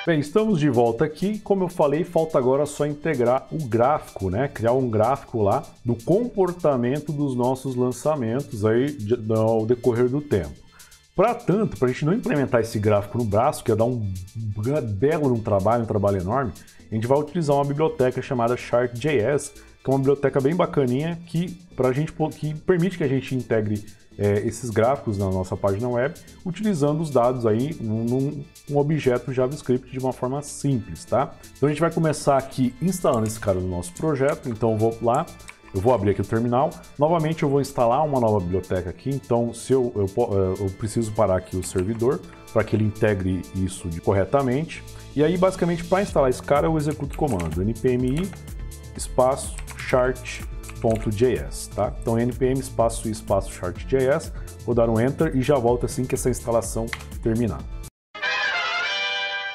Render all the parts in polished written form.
Bem, estamos de volta aqui. Como eu falei, falta agora só integrar o gráfico, né? Criar um gráfico lá do comportamento dos nossos lançamentos aí ao decorrer do tempo. Para tanto, para a gente não implementar esse gráfico no braço, que ia dar um belo um trabalho enorme, a gente vai utilizar uma biblioteca chamada Chart.js, que é uma biblioteca bem bacaninha que permite que a gente integre esses gráficos na nossa página web, utilizando os dados aí num objeto JavaScript de uma forma simples, tá? Então a gente vai começar aqui instalando esse cara no nosso projeto. Então eu vou abrir aqui o terminal. Novamente eu vou instalar uma nova biblioteca aqui, então se eu preciso parar aqui o servidor para que ele integre isso corretamente. E aí basicamente para instalar esse cara eu executo o comando npm espaço chart.js, tá? Então npm espaço chart.js, vou dar um enter e já volto assim que essa instalação terminar.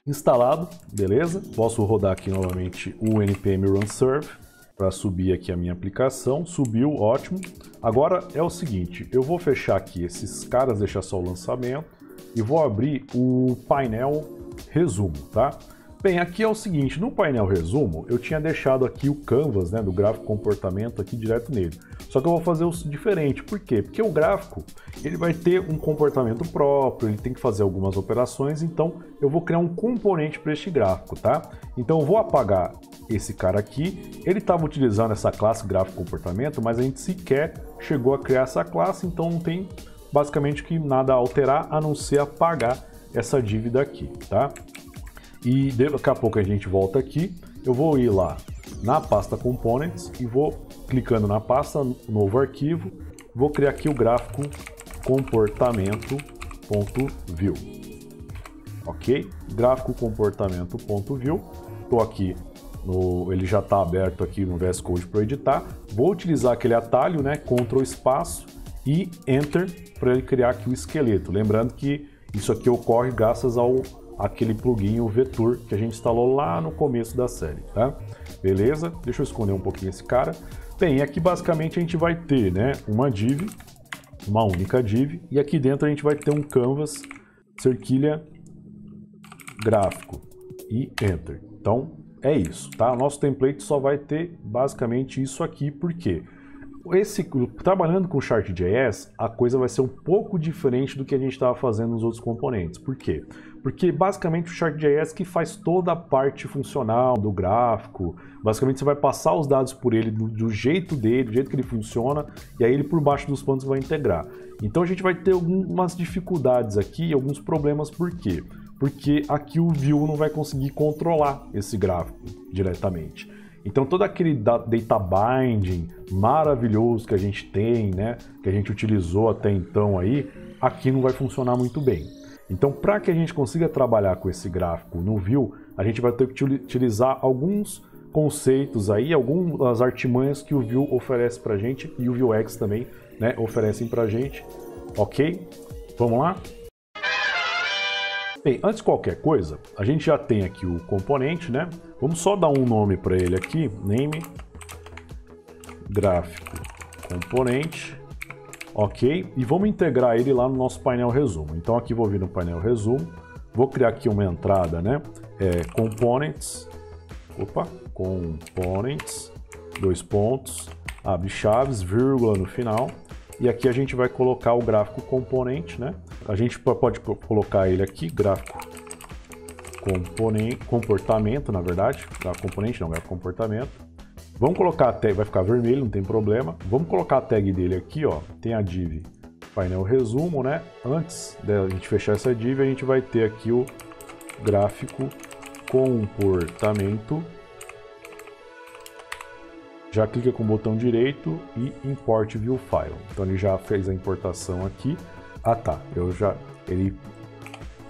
Instalado, beleza? Posso rodar aqui novamente o npm run serve para subir aqui a minha aplicação. Subiu, ótimo. Agora é o seguinte, eu vou fechar aqui esses caras, deixar só o lançamento e vou abrir o painel resumo, tá? Bem, aqui é o seguinte, no painel resumo, eu tinha deixado aqui o canvas, né, do gráfico comportamento aqui direto nele. Só que eu vou fazer o diferente, por quê? Porque o gráfico, ele vai ter um comportamento próprio, ele tem que fazer algumas operações, então eu vou criar um componente para este gráfico, tá? Então eu vou apagar esse cara aqui, ele estava utilizando essa classe gráfico comportamento, mas a gente sequer chegou a criar essa classe, então não tem basicamente que nada a alterar, a não ser apagar essa dívida aqui, tá? E daqui a pouco a gente volta aqui, eu vou ir lá na pasta Components e vou clicando na pasta, novo arquivo, vou criar aqui o gráfico comportamento.view, ok? Gráfico comportamento.view, estou aqui, ele já está aberto aqui no VS Code para editar, vou utilizar aquele atalho, né, Ctrl espaço e Enter para ele criar aqui o esqueleto, lembrando que isso aqui ocorre graças aquele plugin, o Vetor, que a gente instalou lá no começo da série, tá? Beleza? Deixa eu esconder um pouquinho esse cara. Bem, aqui basicamente a gente vai ter, né, uma div, uma única div, e aqui dentro a gente vai ter um canvas, cerquilha, gráfico e enter. Então, é isso, tá? O nosso template só vai ter basicamente isso aqui, por quê? Trabalhando com Chart.js, a coisa vai ser um pouco diferente do que a gente estava fazendo nos outros componentes. Por quê? Porque basicamente o Chart.js que faz toda a parte funcional do gráfico. Basicamente você vai passar os dados por ele do jeito dele, do jeito que ele funciona, e aí ele por baixo dos panos vai integrar. Então a gente vai ter algumas dificuldades aqui, alguns problemas. Por quê? Porque aqui o Vue não vai conseguir controlar esse gráfico diretamente. Então todo aquele data binding maravilhoso que a gente tem, né, que a gente utilizou até então aí, aqui não vai funcionar muito bem. Então para que a gente consiga trabalhar com esse gráfico no Vue, a gente vai ter que utilizar alguns conceitos aí, algumas artimanhas que o Vue oferece pra gente e o Vuex também, né, oferecem pra gente, ok? Vamos lá? Bem, antes de qualquer coisa, a gente já tem aqui o componente, né? Vamos só dar um nome para ele aqui, name, gráfico, componente, ok? E vamos integrar ele lá no nosso painel resumo. Então aqui vou vir no painel resumo, vou criar aqui uma entrada, né? Components, components, dois pontos, abre chaves, vírgula no final. E aqui a gente vai colocar o gráfico componente, né? A gente pode colocar ele aqui, gráfico comportamento, na verdade. Gráfico componente não, gráfico comportamento. Vamos colocar a tag, vai ficar vermelho, não tem problema. Vamos colocar a tag dele aqui, ó. Tem a div painel resumo, né? Antes da gente fechar essa div, a gente vai ter aqui o gráfico comportamento. Já clica com o botão direito e import view file. Então ele já fez a importação aqui. Ah tá, ele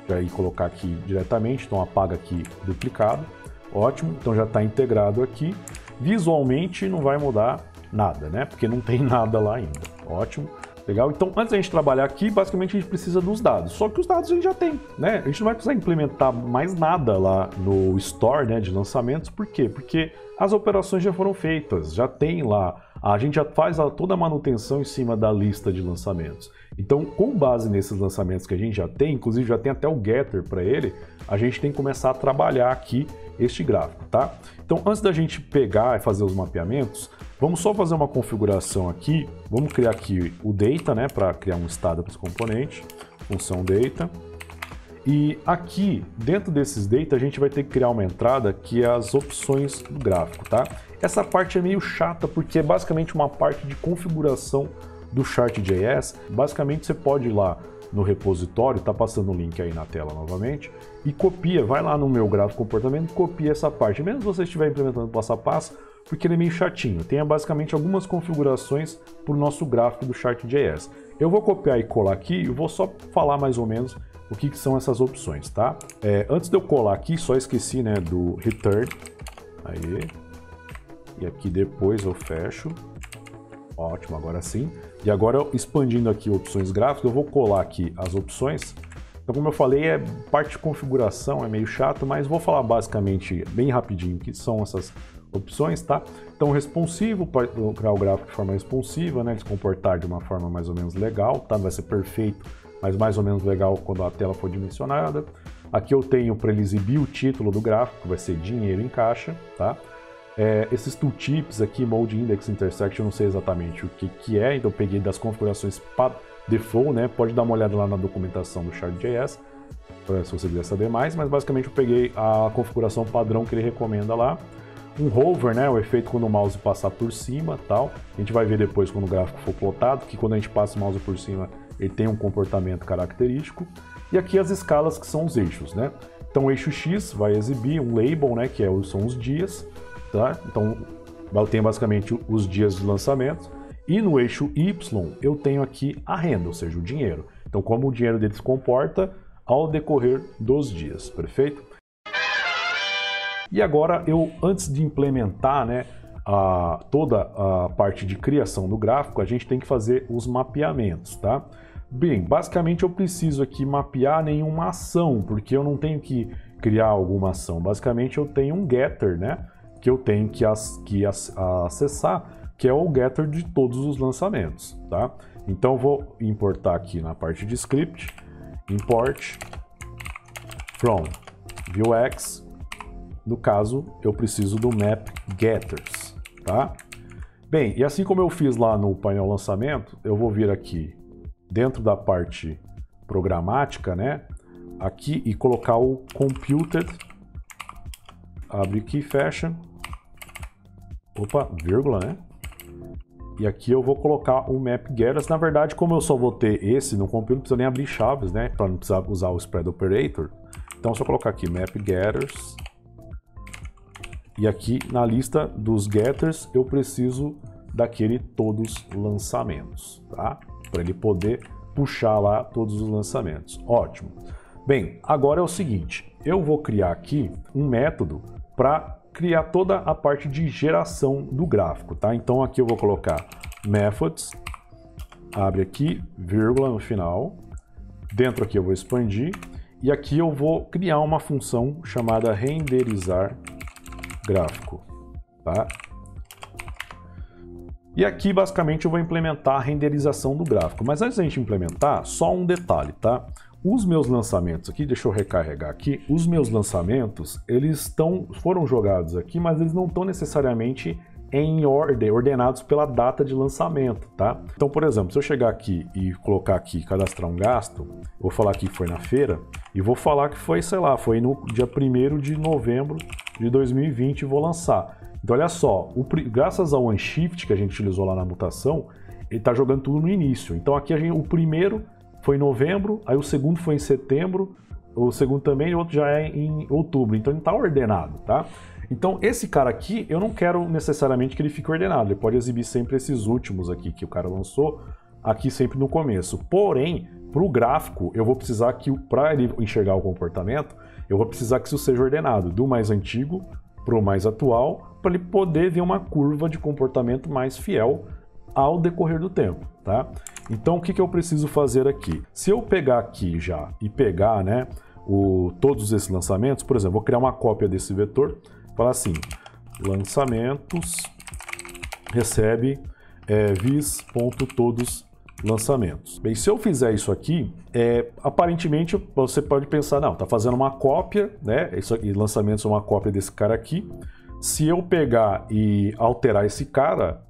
já ia colocar aqui diretamente, então apaga aqui duplicado. Ótimo, então já está integrado aqui. Visualmente não vai mudar nada, né? Porque não tem nada lá ainda. Ótimo, legal. Então antes da gente trabalhar aqui, basicamente a gente precisa dos dados. Só que os dados a gente já tem, né? A gente não vai precisar implementar mais nada lá no store, né, de lançamentos. Por quê? Porque as operações já foram feitas, já tem lá, a gente já faz toda a manutenção em cima da lista de lançamentos. Então, com base nesses lançamentos que a gente já tem, inclusive já tem até o getter para ele, a gente tem que começar a trabalhar aqui este gráfico, tá? Então, antes da gente pegar e fazer os mapeamentos, vamos só fazer uma configuração aqui. Vamos criar aqui o data, né, para criar um estado para esse componente, função data. E aqui, dentro desses data, a gente vai ter que criar uma entrada que é as opções do gráfico, tá? Essa parte é meio chata porque é basicamente uma parte de configuração do Chart.js. Basicamente você pode ir lá no repositório, tá passando o link aí na tela novamente, e copia, vai lá no meu gráfico comportamento e copia essa parte, mesmo se você estiver implementando passo a passo, porque ele é meio chatinho. Tem basicamente algumas configurações para o nosso gráfico do Chart.js. Eu vou copiar e colar aqui e vou só falar mais ou menos o que são essas opções, tá? Antes de eu colar aqui, só esqueci, né, do return. Aí. E aqui depois eu fecho. Ótimo, agora sim. E agora, expandindo aqui opções gráficas, eu vou colar aqui as opções. Então, como eu falei, parte de configuração, é meio chato, mas vou falar basicamente, bem rapidinho, o que são essas opções, tá? Então, responsivo, para criar o gráfico de forma responsiva, né? Se comportar de uma forma mais ou menos legal, tá? Não vai ser perfeito, mas mais ou menos legal quando a tela for dimensionada. Aqui eu tenho para ele exibir o título do gráfico, que vai ser dinheiro em caixa, tá? Esses tooltips aqui, Mode Index Intersection, eu não sei exatamente o que é, então eu peguei das configurações default, né? Pode dar uma olhada lá na documentação do Chart.js, se você quiser saber mais, mas basicamente eu peguei a configuração padrão que ele recomenda lá. Um hover, né? O efeito quando o mouse passar por cima, tal. A gente vai ver depois quando o gráfico for plotado, que quando a gente passa o mouse por cima, ele tem um comportamento característico. E aqui as escalas, que são os eixos, né? Então o eixo X vai exibir um label, né? Que são os dias. Tá? Então, eu tenho basicamente os dias de lançamento, e no eixo Y eu tenho aqui a renda, ou seja, o dinheiro. Então, como o dinheiro dele se comporta ao decorrer dos dias, perfeito? E agora, antes de implementar, né, toda a parte de criação do gráfico, a gente tem que fazer os mapeamentos, tá? Bem, basicamente eu preciso aqui mapear nenhuma ação, porque eu não tenho que criar alguma ação. Basicamente eu tenho um getter, né? Que eu tenho que acessar, que é o getter de todos os lançamentos, tá? Então eu vou importar aqui na parte de script, import from Vuex. No caso, eu preciso do map getters, tá? Bem, e assim como eu fiz lá no painel lançamento, eu vou vir aqui dentro da parte programática, né? Aqui e colocar o computed, abre aqui e fecha. Opa, vírgula, né? E aqui eu vou colocar o map getters. Na verdade, como eu só vou ter esse no compute, não precisa nem abrir chaves, né? Para não precisar usar o spread operator. Então, só colocar aqui map getters. E aqui na lista dos getters, eu preciso daquele todos lançamentos, tá? Para ele poder puxar lá todos os lançamentos. Ótimo. Bem, agora é o seguinte. Eu vou criar aqui um método para criar toda a parte de geração do gráfico, tá? Então aqui eu vou colocar methods, abre aqui, vírgula no final, dentro aqui eu vou expandir, e aqui eu vou criar uma função chamada renderizar gráfico, tá? E aqui basicamente eu vou implementar a renderização do gráfico, mas antes da gente implementar, só um detalhe, tá? Os meus lançamentos aqui, deixa eu recarregar aqui, os meus lançamentos, eles foram jogados aqui, mas eles não estão necessariamente em ordem, ordenados pela data de lançamento, tá? Então, por exemplo, se eu chegar aqui e colocar aqui, cadastrar um gasto, vou falar aqui que foi na feira, e vou falar que foi, sei lá, foi no dia 1º de novembro de 2020 e vou lançar. Então, olha só, graças ao OneShift que a gente utilizou lá na mutação, ele está jogando tudo no início. Então, aqui o primeiro foi em novembro, aí o segundo foi em setembro, o segundo também, e o outro já é em outubro. Então ele está ordenado, tá? Então esse cara aqui, eu não quero necessariamente que ele fique ordenado. Ele pode exibir sempre esses últimos aqui que o cara lançou, aqui sempre no começo. Porém, para o gráfico, eu vou precisar que, para ele enxergar o comportamento, eu vou precisar que isso seja ordenado do mais antigo para o mais atual, para ele poder ver uma curva de comportamento mais fiel ao decorrer do tempo, tá? Então, o que eu preciso fazer aqui? Se eu pegar aqui já e pegar, né, todos esses lançamentos, por exemplo, vou criar uma cópia desse vetor, falar assim, lançamentos recebe vis.todos lançamentos. Bem, se eu fizer isso aqui, aparentemente você pode pensar, não, tá fazendo uma cópia, né? Isso aqui, lançamentos é uma cópia desse cara aqui. Se eu pegar e alterar esse cara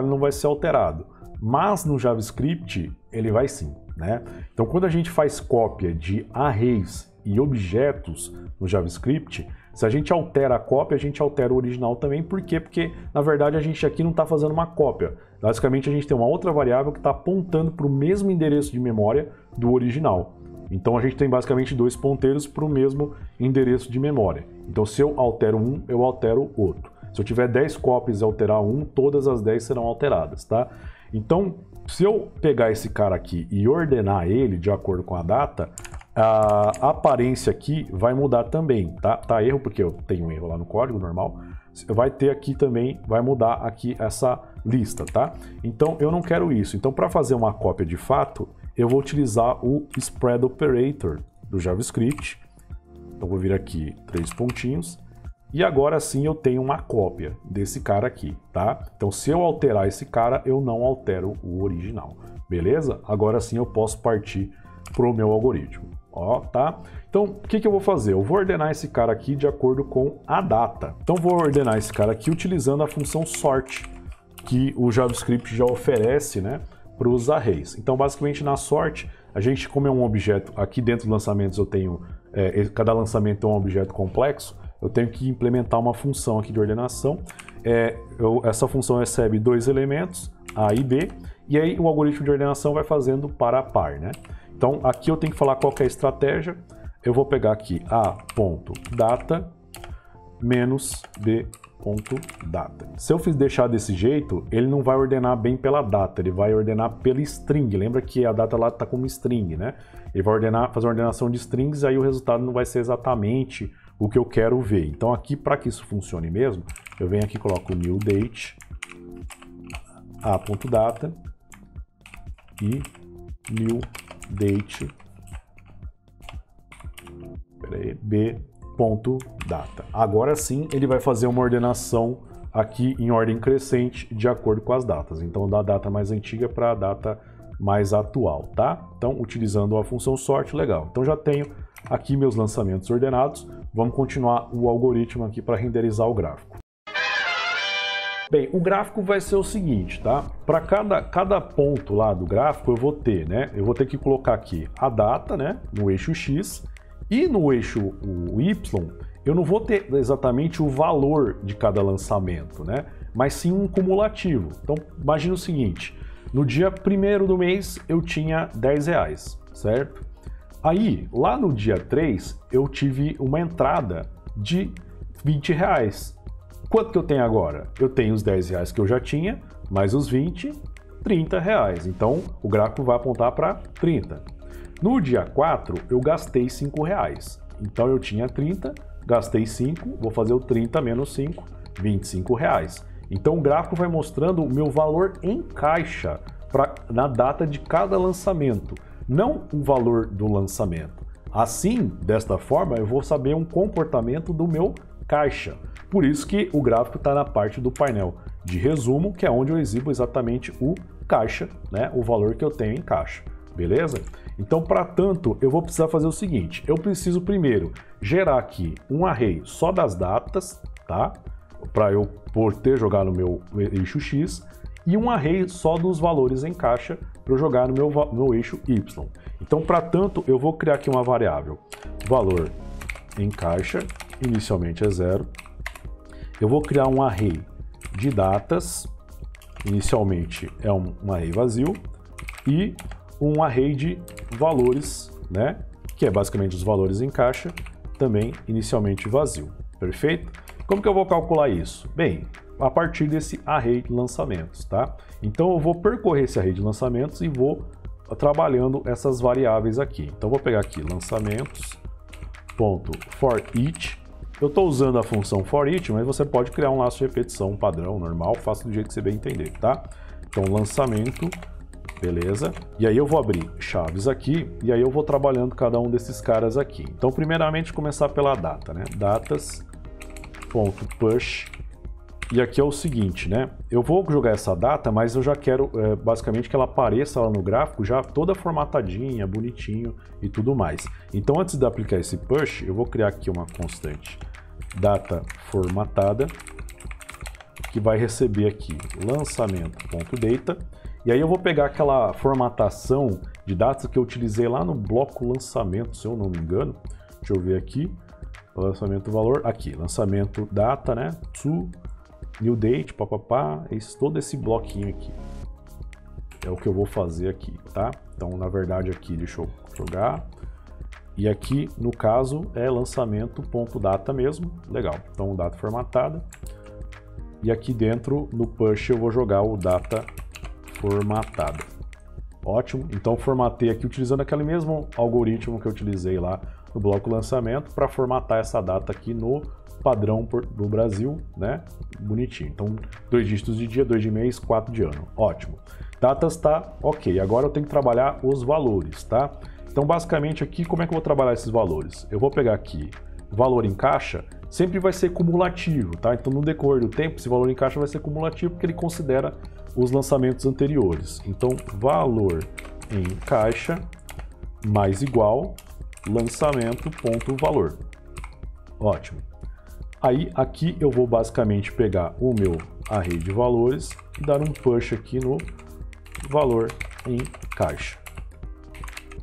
não vai ser alterado. Mas no JavaScript ele vai sim, né? Então quando a gente faz cópia de arrays e objetos no JavaScript, se a gente altera a cópia, a gente altera o original também. Por quê? Porque na verdade a gente aqui não está fazendo uma cópia. Basicamente a gente tem uma outra variável que está apontando para o mesmo endereço de memória do original. Então a gente tem basicamente dois ponteiros para o mesmo endereço de memória. Então se eu altero um, eu altero o outro. Se eu tiver 10 cópias e alterar um, todas as 10 serão alteradas, tá? Então, se eu pegar esse cara aqui e ordenar ele de acordo com a data, a aparência aqui vai mudar também, tá? Tá erro porque eu tenho um erro lá no código normal. Vai ter aqui também, vai mudar aqui essa lista, tá? Então, eu não quero isso. Então, para fazer uma cópia de fato, eu vou utilizar o spread operator do JavaScript. Então, vou vir aqui 3 pontinhos. E agora sim eu tenho uma cópia desse cara aqui, tá? Então se eu alterar esse cara, eu não altero o original, beleza? Agora sim eu posso partir pro meu algoritmo, ó, tá? Então o que eu vou fazer? Eu vou ordenar esse cara aqui de acordo com a data. Então vou ordenar esse cara aqui utilizando a função sort, que o JavaScript já oferece, né, para os arrays. Então basicamente na sort, a gente, como é um objeto, aqui dentro dos lançamentos eu tenho, cada lançamento é um objeto complexo, eu tenho que implementar uma função aqui de ordenação. Essa função recebe 2 elementos, A e B, e aí o algoritmo de ordenação vai fazendo par a par, né? Então aqui eu tenho que falar qual que é a estratégia. Eu vou pegar aqui a.data menos b.data. Se eu deixar desse jeito, ele não vai ordenar bem pela data, ele vai ordenar pela string. Lembra que a data lá está como string, né? Ele vai fazer uma ordenação de strings, aí o resultado não vai ser exatamente o que eu quero ver. Então aqui, para que isso funcione mesmo, eu venho aqui e coloco new date, a.data e new date b.data. Agora sim ele vai fazer uma ordenação aqui em ordem crescente de acordo com as datas. Então da data mais antiga para a data mais atual, tá? Então utilizando a função sort, legal. Então já tenho aqui meus lançamentos ordenados. Vamos continuar o algoritmo aqui para renderizar o gráfico. Bem, o gráfico vai ser o seguinte, tá? Para cada ponto lá do gráfico eu vou ter, né? Eu vou ter que colocar aqui a data, né? No eixo X, e no eixo Y eu não vou ter exatamente o valor de cada lançamento, né? Mas sim um cumulativo. Então imagina o seguinte: no dia 1º do mês eu tinha R$10, certo? Aí, lá no dia 3, eu tive uma entrada de R$20. Quanto que eu tenho agora? Eu tenho os R$10 que eu já tinha, mais os 20, R$30. Então, o gráfico vai apontar para 30. No dia 4, eu gastei R$5. Então, eu tinha 30, gastei 5, vou fazer o 30 menos 5, R$25. Então, o gráfico vai mostrando o meu valor em caixa na data de cada lançamento, não o valor do lançamento. Assim, desta forma, eu vou saber um comportamento do meu caixa. Por isso que o gráfico está na parte do painel de resumo, que é onde eu exibo exatamente o caixa, né, o valor que eu tenho em caixa. Beleza? Então, para tanto, eu vou precisar fazer o seguinte: eu preciso primeiro gerar aqui um array só das datas, tá? Para eu poder jogar no meu eixo X, e um array só dos valores em caixa para eu jogar no meu eixo Y. Então, para tanto, eu vou criar aqui uma variável valor em caixa, inicialmente é 0. Eu vou criar um array de datas, inicialmente é um array vazio, e um array de valores, né, que é basicamente os valores em caixa, também inicialmente vazio. Perfeito? Como que eu vou calcular isso? Bem, a partir desse array de lançamentos, tá? Então eu vou percorrer esse array de lançamentos e vou trabalhando essas variáveis aqui. Então eu vou pegar aqui lançamentos.forEach. Eu estou usando a função forEach, mas você pode criar um laço de repetição padrão, normal, faça do jeito que você bem entender, tá? Então lançamento, beleza? E aí eu vou abrir chaves aqui e aí eu vou trabalhando cada um desses caras aqui. Então primeiramente começar pela data, né? Datas.push E aqui é o seguinte, né? Eu vou jogar essa data, mas eu já quero basicamente que ela apareça lá no gráfico já toda formatadinha, bonitinho e tudo mais. Então antes de aplicar esse push, eu vou criar aqui uma constante data formatada, que vai receber aqui lançamento.data. E aí eu vou pegar aquela formatação de datas que eu utilizei lá no bloco lançamento, se eu não me engano. Deixa eu ver aqui. Lançamento valor, aqui, lançamento data, né? To new date, papapá, todo esse bloquinho aqui. É o que eu vou fazer aqui, tá? Então, na verdade, aqui, deixa eu jogar. E aqui, no caso, é lançamento.data mesmo. Legal. Então, data formatada. E aqui dentro, no push, eu vou jogar o data formatada. Ótimo. Então, formatei aqui utilizando aquele mesmo algoritmo que eu utilizei lá no bloco lançamento para formatar essa data aqui no padrão do Brasil, né? Bonitinho. Então, 2 dígitos de dia, 2 de mês, 4 de ano. Ótimo. Datas tá ok. Agora eu tenho que trabalhar os valores, tá? Então, basicamente aqui, como é que eu vou trabalhar esses valores? Eu vou pegar aqui, valor em caixa, sempre vai ser cumulativo, tá? Então, no decorrer do tempo, esse valor em caixa vai ser cumulativo porque ele considera os lançamentos anteriores. Então, valor em caixa mais igual lançamento.valor. Ótimo. Aí, aqui eu vou basicamente pegar o meu array de valores e dar um push aqui no valor em caixa.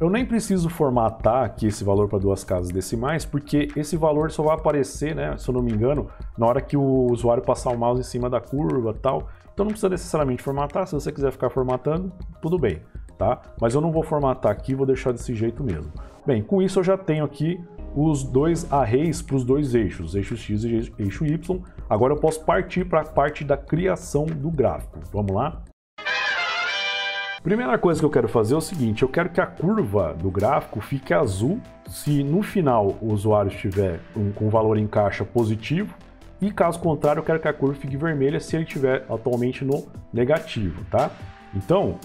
Eu nem preciso formatar aqui esse valor para 2 casas decimais, porque esse valor só vai aparecer, né, se eu não me engano, na hora que o usuário passar o mouse em cima da curva e tal. Então não precisa necessariamente formatar, se você quiser ficar formatando, tudo bem, tá? Mas eu não vou formatar aqui, vou deixar desse jeito mesmo. Bem, com isso eu já tenho aqui os 2 arrays para os 2 eixos, eixo X e eixo Y. Agora eu posso partir para a parte da criação do gráfico. Vamos lá? Primeira coisa que eu quero fazer é o seguinte, eu quero que a curva do gráfico fique azul se no final o usuário estiver com valor em caixa positivo, e caso contrário eu quero que a curva fique vermelha se ele estiver atualmente no negativo, tá? Então,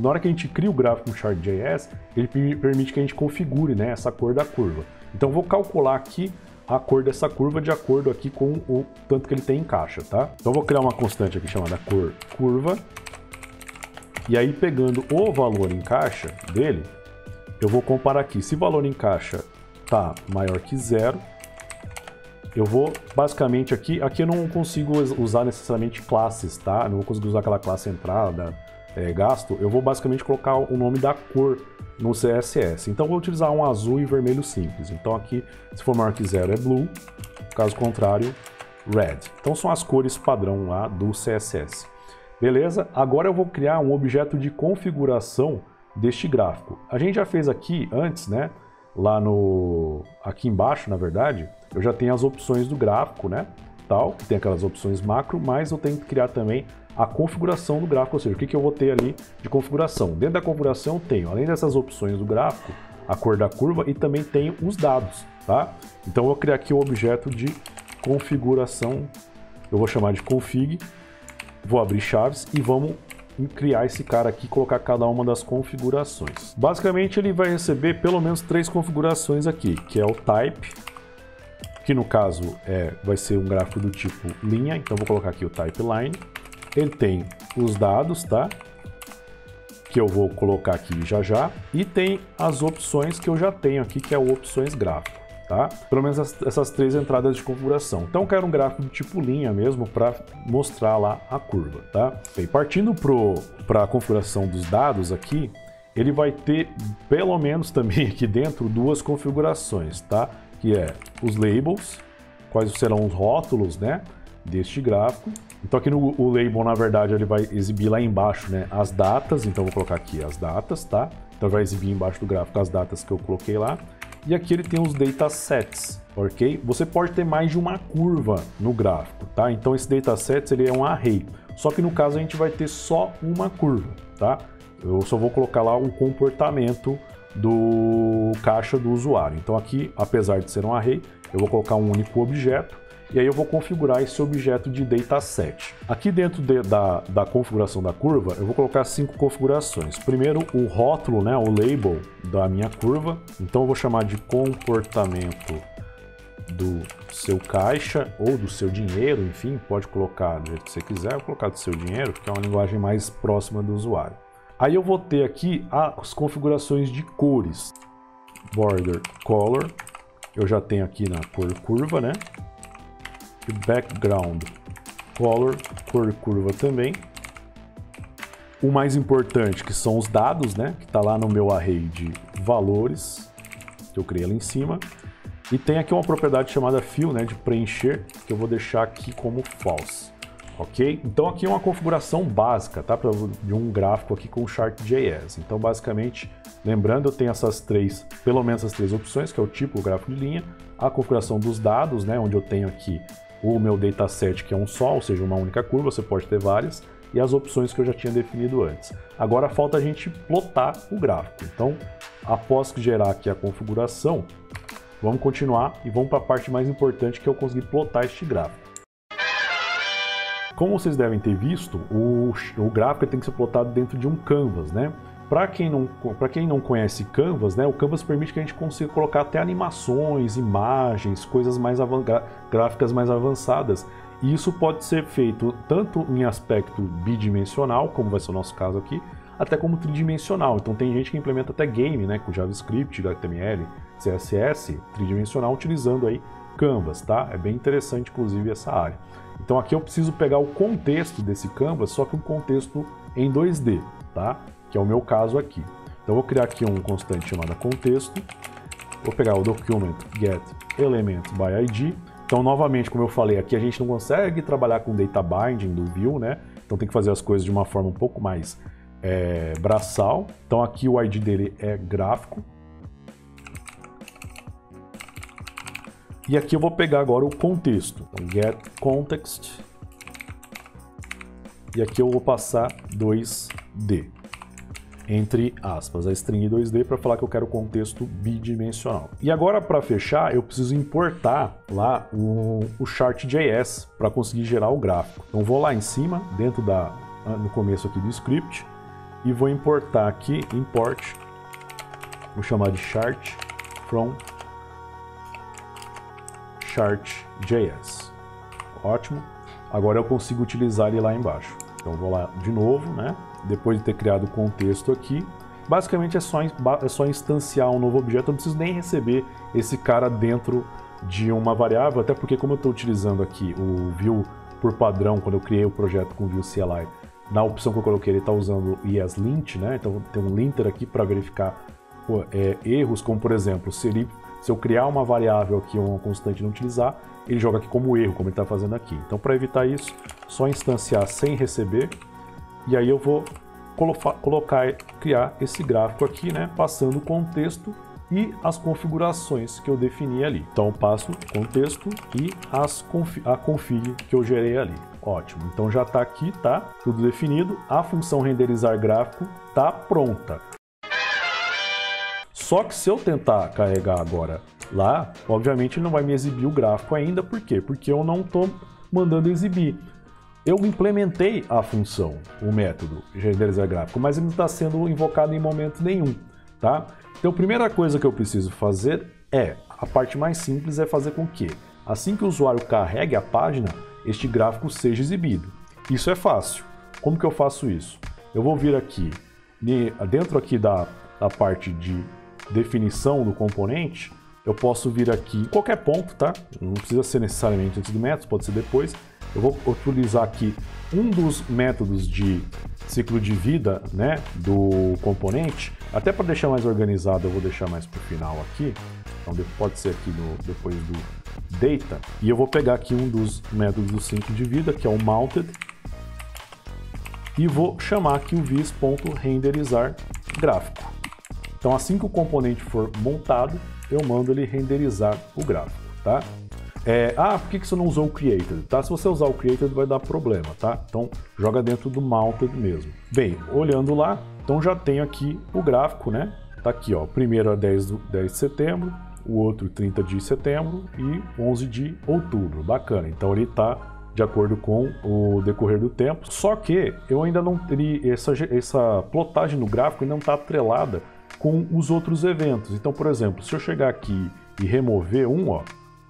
na hora que a gente cria o gráfico no Chart.js, ele permite que a gente configure, né, essa cor da curva. Então eu vou calcular aqui a cor dessa curva de acordo aqui com o tanto que ele tem em caixa, tá? Então eu vou criar uma constante aqui chamada cor curva. E aí, pegando o valor em caixa dele, eu vou comparar aqui. Se o valor em caixa está maior que 0, eu vou basicamente aqui eu não consigo usar necessariamente classes, tá? Não vou conseguir usar aquela classe entrada, gasto. Eu vou basicamente colocar o nome da cor no CSS. Então, eu vou utilizar um azul e vermelho simples. Então, aqui, se for maior que 0, é blue. Caso contrário, red. Então, são as cores padrão lá do CSS. Beleza? Agora eu vou criar um objeto de configuração deste gráfico. A gente já fez aqui antes, né? Aqui embaixo, na verdade, eu já tenho as opções do gráfico, né? Que tem aquelas opções macro, mas eu tenho que criar também a configuração do gráfico, ou seja, o que eu vou ter ali de configuração. Dentro da configuração eu tenho, além dessas opções do gráfico, a cor da curva e também tenho os dados, tá? Então eu vou criar aqui o objeto de configuração, eu vou chamar de config. Vou abrir chaves e vamos criar esse cara aqui e colocar cada uma das configurações. Basicamente ele vai receber pelo menos 3 configurações aqui, que é o type, que no caso vai ser um gráfico do tipo linha, então vou colocar aqui o type line. Ele tem os dados, tá? Que eu vou colocar aqui já. E tem as opções que eu já tenho aqui, que é o opções gráfico. Tá? Pelo menos essas 3 entradas de configuração. Então eu quero um gráfico do tipo linha mesmo para mostrar lá a curva, tá? Bem, partindo para a configuração dos dados aqui, ele vai ter pelo menos também aqui dentro 2 configurações, tá? Que é os labels, quais serão os rótulos, né, deste gráfico. Então aqui o label, na verdade, ele vai exibir lá embaixo, né, as datas. Então eu vou colocar aqui as datas, tá? Então vai exibir embaixo do gráfico as datas que eu coloquei lá. E aqui ele tem os datasets, ok? Você pode ter mais de uma curva no gráfico, tá? Então esse datasets ele é um array, só que no caso a gente vai ter só uma curva, tá? Eu só vou colocar lá o comportamento do caixa do usuário. Então aqui, apesar de ser um array, eu vou colocar um único objeto e aí eu vou configurar esse objeto de dataset. Aqui dentro da configuração da curva, eu vou colocar 5 configurações. Primeiro, o rótulo, né, o label da minha curva. Então eu vou chamar de comportamento do seu caixa ou do seu dinheiro, enfim, pode colocar do jeito que você quiser, eu vou colocar do seu dinheiro, que é uma linguagem mais próxima do usuário. Aí eu vou ter aqui as configurações de cores. Border Color, eu já tenho aqui na cor curva, né? E Background Color, cor curva também. O mais importante, que são os dados, né? Que está lá no meu array de valores, que eu criei lá em cima. E tem aqui uma propriedade chamada Fill, né? De preencher, que eu vou deixar aqui como false. Ok? Então aqui é uma configuração básica, tá? De um gráfico aqui com Chart.js. Então basicamente, lembrando, eu tenho essas três, pelo menos essas três opções, que é o tipo, o gráfico de linha, a configuração dos dados, né? Onde eu tenho aqui o meu dataset, que é um só, ou seja, uma única curva, você pode ter várias, e as opções que eu já tinha definido antes. Agora falta a gente plotar o gráfico. Então, após gerar aqui a configuração, vamos continuar e vamos para a parte mais importante, que é eu conseguir plotar este gráfico. Como vocês devem ter visto, o gráfico tem que ser plotado dentro de um Canvas, né? Para quem não conhece Canvas, né, o Canvas permite que a gente consiga colocar até animações, imagens, coisas mais gráficas mais avançadas. E isso pode ser feito tanto em aspecto bidimensional, como vai ser o nosso caso aqui, até como tridimensional. Então tem gente que implementa até game, né, com JavaScript, HTML, CSS, tridimensional, utilizando aí Canvas, tá? É bem interessante, inclusive, essa área. Então aqui eu preciso pegar o contexto desse Canvas, só que um contexto em 2D, tá? Que é o meu caso aqui. Então eu vou criar aqui um constante chamado contexto, vou pegar o document get element by id. Então novamente, como eu falei, aqui a gente não consegue trabalhar com data binding do view, né? Então tem que fazer as coisas de uma forma um pouco mais braçal. Então aqui o id dele é gráfico. E aqui eu vou pegar agora o contexto. Então, get context. E aqui eu vou passar 2D. Entre aspas, a string 2D para falar que eu quero contexto bidimensional. E agora, para fechar, eu preciso importar lá o Chart.js para conseguir gerar o gráfico. Então vou lá em cima, no começo aqui do script, e vou importar aqui, import, vou chamar de chart from Chart.js. Ótimo. Agora eu consigo utilizar ele lá embaixo. Então vou lá de novo, né? Depois de ter criado o contexto aqui, basicamente é só instanciar um novo objeto. Eu não preciso nem receber esse cara dentro de uma variável, até porque como eu estou utilizando aqui o view por padrão, quando eu criei o projeto com o view CLI, na opção que eu coloquei ele está usando o ESLint, né? Então tem um linter aqui para verificar erros, como por exemplo, se eu criar uma variável aqui ou uma constante e não utilizar, ele joga aqui como erro, como ele está fazendo aqui. Então para evitar isso, só instanciar sem receber. E aí eu vou criar esse gráfico aqui, né, passando o contexto e as configurações que eu defini ali. Então eu passo o contexto e a config que eu gerei ali. Ótimo, então já está aqui, tá? Tudo definido. A função renderizar gráfico está pronta. Só que se eu tentar carregar agora lá, obviamente ele não vai me exibir o gráfico ainda. Por quê? Porque eu não estou mandando exibir. Eu implementei a função, o método renderizar gráfico, mas ele não está sendo invocado em momento nenhum, tá? Então a primeira coisa que eu preciso fazer a parte mais simples é fazer com que, assim que o usuário carregue a página, este gráfico seja exibido. Isso é fácil. Como que eu faço isso? Eu vou vir aqui, dentro aqui da parte de definição do componente, eu posso vir aqui em qualquer ponto, tá? Não precisa ser necessariamente antes do método, pode ser depois. Eu vou utilizar aqui um dos métodos de ciclo de vida, né, do componente. Até para deixar mais organizado, eu vou deixar mais para o final aqui. Então pode ser aqui depois do data. E eu vou pegar aqui um dos métodos do ciclo de vida, que é o mounted. E vou chamar aqui o vis.renderizar gráfico. Então assim que o componente for montado, eu mando ele renderizar o gráfico, tá? Por que você não usou o created? Tá? Se você usar o created vai dar problema, tá? Então joga dentro do mounted mesmo. Bem, olhando lá, então já tenho aqui o gráfico, né? Tá aqui, ó, o primeiro é 10 de setembro, o outro 30 de setembro e 11 de outubro. Bacana, então ele tá de acordo com o decorrer do tempo. Só que eu ainda não teria essa plotagem no gráfico ainda não está atrelada com os outros eventos. Então, por exemplo, se eu chegar aqui e remover um, ó,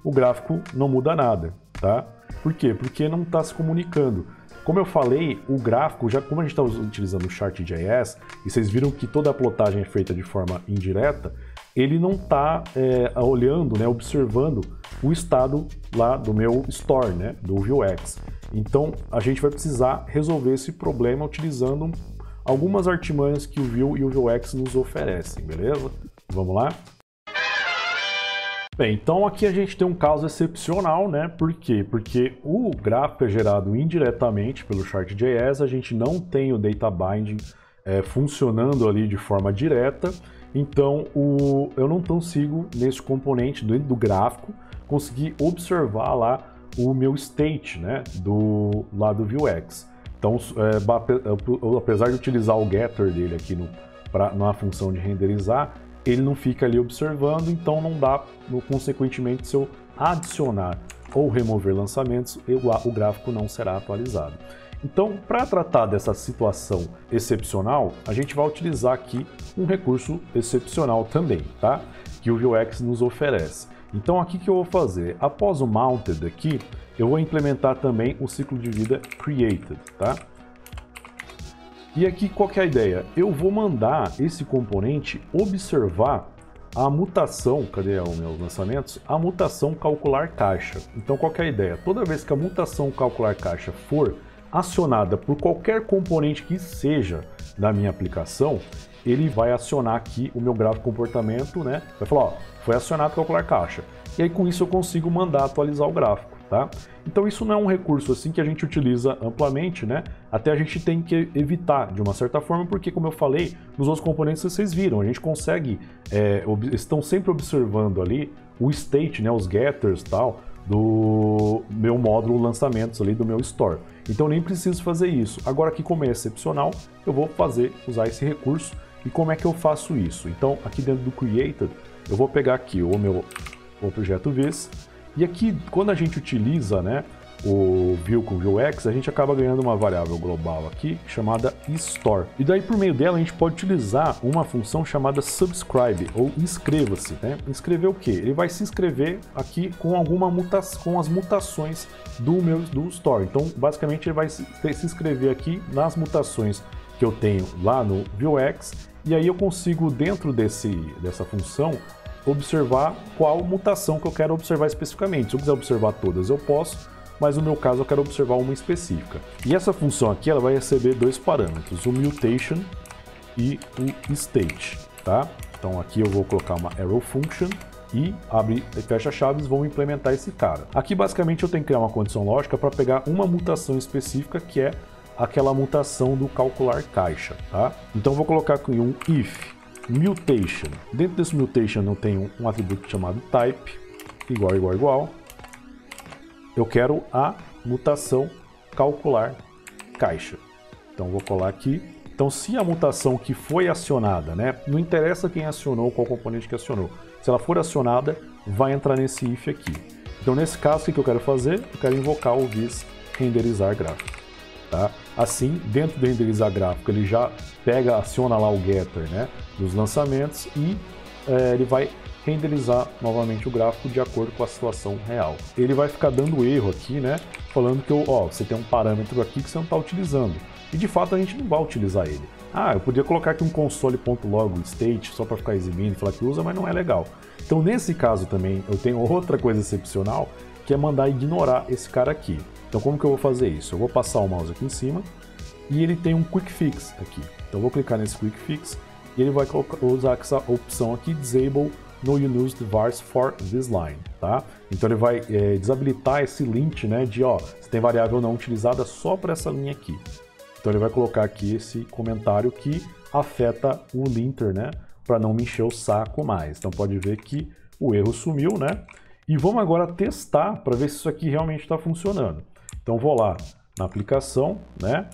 o gráfico não muda nada, tá? Por quê? Porque não está se comunicando. Como eu falei, o gráfico, já como a gente está utilizando o Chart.js, e vocês viram que toda a plotagem é feita de forma indireta, ele não está olhando, né, observando o estado lá do meu store, né, do Vuex. Então, a gente vai precisar resolver esse problema utilizando algumas artimanhas que o Vue e o Vuex nos oferecem, beleza? Vamos lá? Bem, então aqui a gente tem um caso excepcional, né? Por quê? Porque o gráfico é gerado indiretamente pelo Chart.js, a gente não tem o data binding funcionando ali de forma direta, então eu não consigo, nesse componente dentro do gráfico, conseguir observar lá o meu state, né? Do lado do Vuex. Então, apesar de utilizar o getter dele aqui na função de renderizar, ele não fica ali observando, então não dá, consequentemente, se eu adicionar ou remover lançamentos, o gráfico não será atualizado. Então, para tratar dessa situação excepcional, a gente vai utilizar aqui um recurso excepcional também, tá? Que o Vuex nos oferece. Então, aqui que eu vou fazer? Após o mounted aqui, eu vou implementar também o ciclo de vida created, tá? E aqui qual que é a ideia? Eu vou mandar esse componente observar a mutação, cadê os meus lançamentos? A mutação calcular caixa. Então qual que é a ideia? Toda vez que a mutação calcular caixa for acionada por qualquer componente que seja da minha aplicação, ele vai acionar aqui o meu gráfico comportamento, né? Vai falar, ó, foi acionado calcular caixa. E aí com isso eu consigo mandar atualizar o gráfico, tá? Então isso não é um recurso assim que a gente utiliza amplamente, né? Até a gente tem que evitar de uma certa forma, porque como eu falei, nos outros componentes vocês viram, a gente consegue, estão sempre observando ali o state, né? Os getters e tal, do meu módulo lançamentos ali do meu store. Então nem preciso fazer isso. Agora aqui como é excepcional, eu vou usar esse recurso. E como é que eu faço isso? Então aqui dentro do created, eu vou pegar aqui o meu projeto Vis, e aqui quando a gente utiliza, né, o Vue com Vuex, a gente acaba ganhando uma variável global aqui chamada store. E daí por meio dela a gente pode utilizar uma função chamada subscribe ou inscreva-se, né? Inscrever o quê? Ele vai se inscrever aqui com com as mutações do store. Então basicamente ele vai se inscrever aqui nas mutações que eu tenho lá no Vuex, e aí eu consigo dentro dessa função observar qual mutação que eu quero observar especificamente. Se eu quiser observar todas eu posso, mas no meu caso eu quero observar uma específica. E essa função aqui ela vai receber dois parâmetros, o mutation e o state, tá? Então aqui eu vou colocar uma arrow function e abre e fecha chaves, vamos implementar esse cara. Aqui basicamente eu tenho que criar uma condição lógica para pegar uma mutação específica que é aquela mutação do calcular caixa, tá? Então eu vou colocar aqui um if mutation. Dentro desse mutation eu tenho um atributo chamado type, igual. Eu quero a mutação calcular caixa. Então vou colar aqui. Então se a mutação que foi acionada, né, não interessa quem acionou, qual componente que acionou, se ela for acionada, vai entrar nesse if aqui. Então nesse caso, o que eu quero fazer? Eu quero invocar o vis renderizar gráfico. Tá? Assim, dentro do renderizar gráfico, ele já aciona lá o getter, né, dos lançamentos e ele vai renderizar novamente o gráfico de acordo com a situação real. Ele vai ficar dando erro aqui, né, falando que você tem um parâmetro aqui que você não está utilizando. E de fato a gente não vai utilizar ele. Eu podia colocar aqui um console.log state só para ficar exibindo e falar que usa, mas não é legal. Então nesse caso também eu tenho outra coisa excepcional, que é mandar ignorar esse cara aqui. Então como que eu vou fazer isso? Eu vou passar o mouse aqui em cima e ele tem um quick fix aqui. Então eu vou clicar nesse quick fix e ele vai usar essa opção aqui, disable no unused vars for this line, tá? Então ele vai desabilitar esse lint, né, de você tem variável não utilizada só para essa linha aqui. Então ele vai colocar aqui esse comentário que afeta o linter, né, para não me encher o saco mais. Então pode ver que o erro sumiu, né? E vamos agora testar para ver se isso aqui realmente está funcionando. Então vou lá na aplicação, né?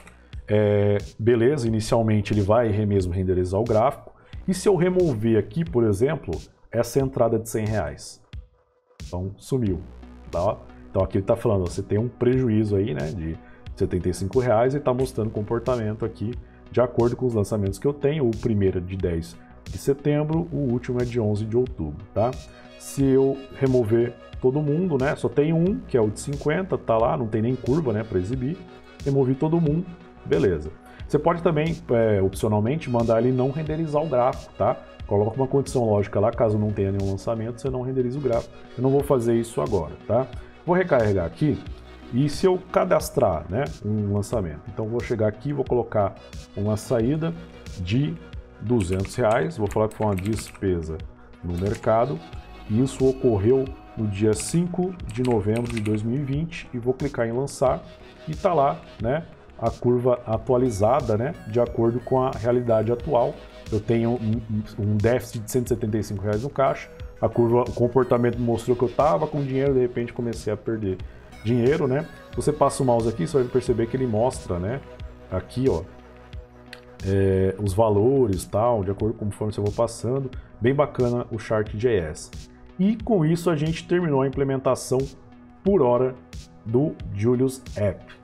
Beleza, inicialmente ele vai mesmo renderizar o gráfico. E se eu remover aqui, por exemplo, essa entrada de R$100? Então sumiu, tá? Então aqui ele está falando, você tem um prejuízo aí, né, de R$75 e está mostrando comportamento aqui de acordo com os lançamentos que eu tenho. O primeiro de 10 de setembro, o último é de 11 de outubro, tá? Se eu remover todo mundo, né, só tem um, que é o de 50, tá lá, não tem nem curva, né, para exibir. Removi todo mundo, beleza. Você pode também, opcionalmente, mandar ele não renderizar o gráfico, tá? Coloca uma condição lógica lá, caso não tenha nenhum lançamento, você não renderiza o gráfico. Eu não vou fazer isso agora, tá? Vou recarregar aqui, e se eu cadastrar, né, um lançamento, então vou chegar aqui, vou colocar uma saída de R$200, vou falar que foi uma despesa no mercado, e isso ocorreu no dia 5 de novembro de 2020, e vou clicar em lançar, e tá lá, né, a curva atualizada, né, de acordo com a realidade atual. Eu tenho um déficit de R$175 no caixa, a curva, o comportamento mostrou que eu estava com dinheiro, de repente comecei a perder dinheiro, né? Você passa o mouse aqui, você vai perceber que ele mostra, né, aqui, ó, os valores, tal, de acordo com conforme você for passando. Bem bacana o Chart.js. E com isso a gente terminou a implementação por hora do Julius App.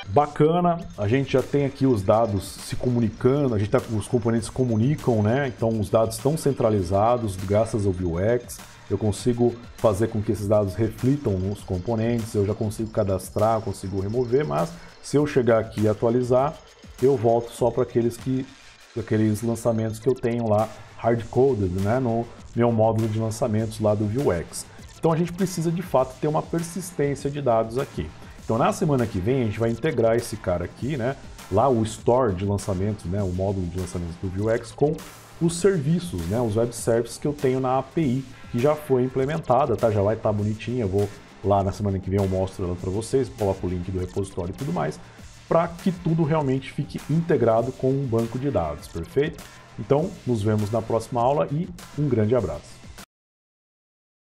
Bacana, a gente já tem aqui os dados se comunicando, os componentes se comunicam, né? Então os dados estão centralizados graças ao Vuex. Eu consigo fazer com que esses dados reflitam nos componentes, eu já consigo cadastrar, consigo remover, mas se eu chegar aqui e atualizar, eu volto só para aqueles lançamentos que eu tenho lá hard-coded, né? No meu módulo de lançamentos lá do Vuex. Então a gente precisa de fato ter uma persistência de dados aqui. Então na semana que vem a gente vai integrar esse cara aqui, né, lá o store de lançamentos, né, o módulo de lançamentos do Vuex com os serviços, né, os web services que eu tenho na API, que já foi implementada, tá? Já vai estar bonitinha, eu vou lá na semana que vem eu mostro ela para vocês, coloco o link do repositório e tudo mais, para que tudo realmente fique integrado com um banco de dados, perfeito? Então nos vemos na próxima aula e um grande abraço.